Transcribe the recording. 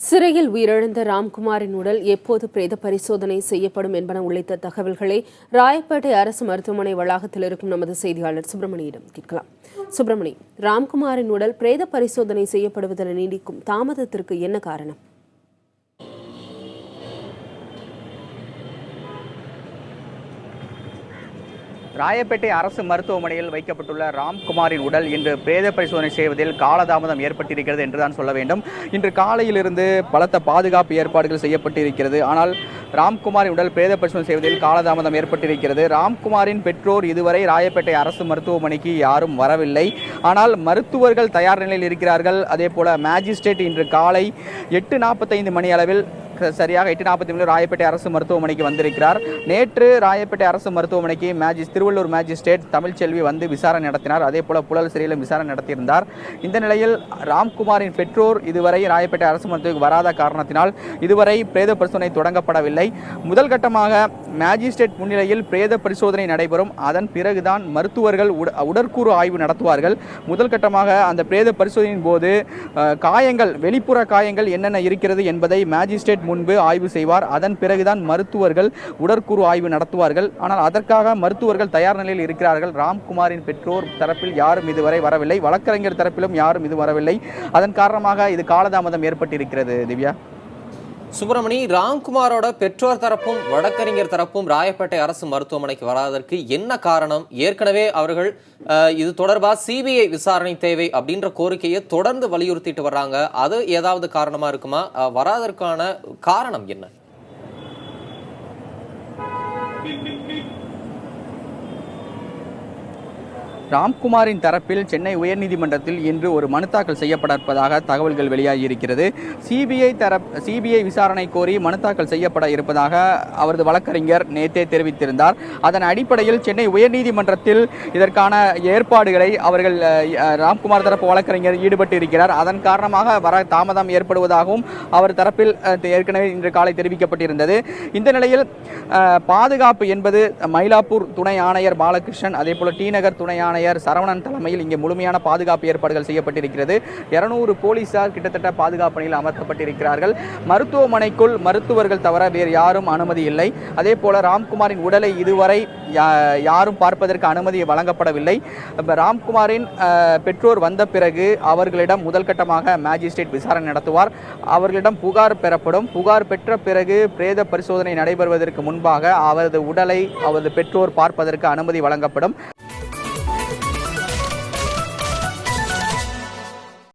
சிறையில் உயிரிழந்த ராம்குமாரின் உடல் எப்போது பிரேத பரிசோதனை செய்யப்படும் என்பன உள்ளிட்ட தகவல்களை ராயப்பேட்டை அரசு மருத்துவமனை வளாகத்தில் இருக்கும் நமது செய்தியாளர் சுப்பிரமணியிடம் கேட்கலாம். சுப்பிரமணி, ராம்குமாரின் உடல் பிரேத பரிசோதனை செய்யப்படுவதில் நீடிக்கும் தாமதத்திற்கு என்ன காரணம்? ராயப்பேட்டை அரசு மருத்துவமனையில் வைக்கப்பட்டுள்ள ராம்குமாரின் உடல் இன்று பிரேத பரிசோதனை செய்வதில் காலதாமதம் ஏற்பட்டிருக்கிறது என்றுதான் சொல்ல வேண்டும். இன்று காலையிலிருந்து பலத்த பாதுகாப்பு ஏற்பாடுகள் செய்யப்பட்டிருக்கிறது. ஆனால் ராம்குமாரின் உடல் பிரேத பரிசோதனை செய்வதில் காலதாமதம் ஏற்பட்டிருக்கிறது. ராம்குமாரின் பெற்றோர் இதுவரை ராயப்பேட்டை அரசு மருத்துவமனைக்கு யாரும் வரவில்லை. ஆனால் மருத்துவர்கள் தயார் நிலையில் இருக்கிறார்கள். அதே போல மேஜிஸ்ட்ரேட் இன்று காலை 8:45 மணி அளவில் சரியாக 8:40 ராயப்பேட்டை அரசு மருத்துவமனைக்கு வந்திருக்கிறார். நேற்று ராயப்பேட்டை அரசு மருத்துவமனைக்கு திருவள்ளூர் மேஜிஸ்ட்ரேட் தமிழ்ச்செல்வி வந்து விசாரணை நடத்தினார். அதே போல புழல் சிறையிலும் விசாரணை நடத்தியிருந்தார். இந்த நிலையில் ராம்குமாரின் பெற்றோர் இதுவரை ராயப்பேட்டை அரசு மருத்துவமனைக்கு வராத காரணத்தினால் இதுவரை பிரேத பரிசோதனை தொடங்கப்படவில்லை. முதல் கட்டமாக மேஜிஸ்ட்ரேட் முன்னிலையில் பிரேத பரிசோதனை நடைபெறும். அதன் பிறகுதான் மருத்துவர்கள் உடற்கூறு ஆய்வு நடத்துவார்கள். முதல் கட்டமாக அந்த பிரேத பரிசோதனையின் போது காயங்கள், வெளிப்புற காயங்கள் என்னென்ன இருக்கிறது என்பதை மேஜிஸ்ட்ரேட் முன்பு ஆய்வு செய்வார். அதன் பிறகுதான் மருத்துவர்கள் உடற்கூறு ஆய்வு நடத்துவார்கள். ஆனால் அதற்காக மருத்துவர்கள் தயார் நிலையில் இருக்கிறார்கள். ராம்குமாரின் பெற்றோர் தரப்பில் யாரும் இதுவரை வரவில்லை. வழக்கறிஞர் தரப்பிலும் யாரும் இது வரவில்லை. அதன் காரணமாக இது காலதாமதம் ஏற்பட்டிருக்கிறது. திவ்யா, சுப்பிரமணி, ராம்குமாரோட பெற்றோர் தரப்பும் வழக்கறிஞர் தரப்பும் ராயப்பேட்டை அரசு மருத்துவமனைக்கு வராதற்கு என்ன காரணம்? ஏற்கனவே அவர்கள் இது தொடர்பாக சிபிஐ விசாரணை தேவை அப்படின்ற கோரிக்கையை தொடர்ந்து வலியுறுத்திட்டு வர்றாங்க. அது ஏதாவது காரணமா இருக்குமா? வராதற்கான காரணம் என்ன? ராம்குமாரின் தரப்பில் சென்னை உயர்நீதிமன்றத்தில் இன்று ஒரு மனு தாக்கல் செய்யப்பட இருப்பதாக தகவல்கள் வெளியாகியிருக்கிறது. சிபிஐ விசாரணை கோரி மனு தாக்கல் செய்யப்பட இருப்பதாக அவரது வழக்கறிஞர் நேற்றே தெரிவித்திருந்தார். அதன் அடிப்படையில் சென்னை உயர்நீதிமன்றத்தில் இதற்கான ஏற்பாடுகளை அவர்கள் ராம்குமார் தரப்பு வழக்கறிஞர் ஈடுபட்டு இருக்கிறார். அதன் காரணமாக தாமதம் ஏற்படுவதாகவும் அவர் தரப்பில் ஏற்கனவே இன்று காலை தெரிவிக்கப்பட்டிருந்தது. இந்த நிலையில் பாதுகாப்பு என்பது மயிலாப்பூர் துணை ஆணையர் பாலகிருஷ்ணன், அதே போல டி நகர் துணை ஆணையர் சரவணன் தலைமையில் இங்கே முழுமையான பாதுகாப்பு ஏற்பாடுகள் செய்யப்பட்டிருக்கிறது. 200 போலீசார் கிட்டத்தட்ட பாதுகாப்பு பணியில் அமர்த்தப்பட்டிருக்கிறார்கள். மருத்துவமனைக்குள் மருத்துவர்கள் தவிர வேறு யாரும் அனுமதி இல்லை. அதே போல ராம்குமாரின் உடலை இதுவரை யாரும் பார்ப்பதற்கு அனுமதி வழங்கப்படவில்லை. ராம்குமாரின் பெற்றோர் வந்த பிறகு அவர்களிடம் முதல் கட்டமாக மேஜிஸ்ட்ரேட் விசாரணை நடத்துவார். அவர்களிடம் புகார் பெறப்படும். புகார் பெற்ற பிறகு பிரேத பரிசோதனை நடைபெறுவதற்கு முன்பாக அவரது உடலை அவரது பெற்றோர் பார்ப்பதற்கு அனுமதி வழங்கப்படும்.